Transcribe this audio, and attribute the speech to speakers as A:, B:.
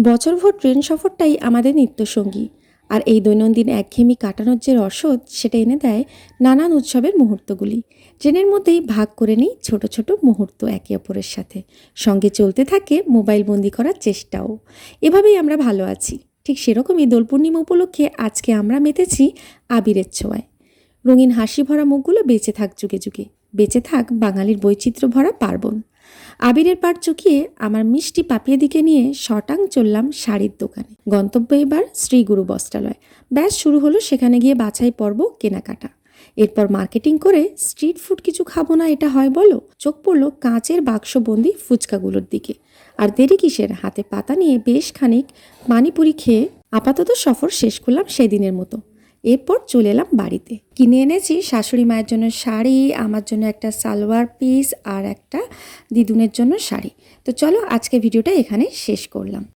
A: বছরভর train সফরটাই আমাদের নিত্যসঙ্গী। আর এই দৈনন্দিন একঘেয়েমি কাটানোর যে রসদ সেটা এনে দেয় নানান উৎসবের মুহূর্তগুলি। ট্রেনের মধ্যেই ভাগ করে নিই ছোট ছোট মুহূর্ত একে অপরের সাথে। সঙ্গে চলতে থাকে মোবাইল বন্দি করার চেষ্টাও। এভাবেই আমরা ভালো আছি। ঠিক সেরকমই দোল পূর্ণিমা উপলক্ষে আজকে আমরা মেতেছি আবিরের ছোঁয়ায়। রঙিন হাসি ভরা মুখগুলো বেঁচে থাক যুগে যুগে, বেঁচে থাক বাঙালির বৈচিত্র্য ভরা পার্বণ। আবিরের পাড় চুকিয়ে আমার মিষ্টি পাপিয়ে দিকে নিয়ে শটাং চললাম শাড়ির দোকানে। গন্তব্য এবার শ্রীগুরু বস্ত্রালয়। ব্যাস শুরু হলো সেখানে গিয়ে বাছাই পর্ব, কেনাকাটা। এরপর মার্কেটিং করে স্ট্রিট ফুড কিছু খাবো না এটা হয় বলো? চোখ পড়লো কাঁচের বাক্সবন্দি ফুচকাগুলোর দিকে। আর দেরি কিসের, হাতে পাতা নিয়ে বেশ খানিক পানিপুরি খেয়ে আপাতত সফর শেষ করলাম সেদিনের মতো। এরপর চলে এলাম বাড়িতে। কিনে এনেছি শাশুড়ি মায়ের জন্য শাড়ি, আমার জন্য একটা সালোয়ার পিস আর একটা দিদুনের জন্য শাড়ি। তো চলো আজকে ভিডিওটা এখানে শেষ করলাম।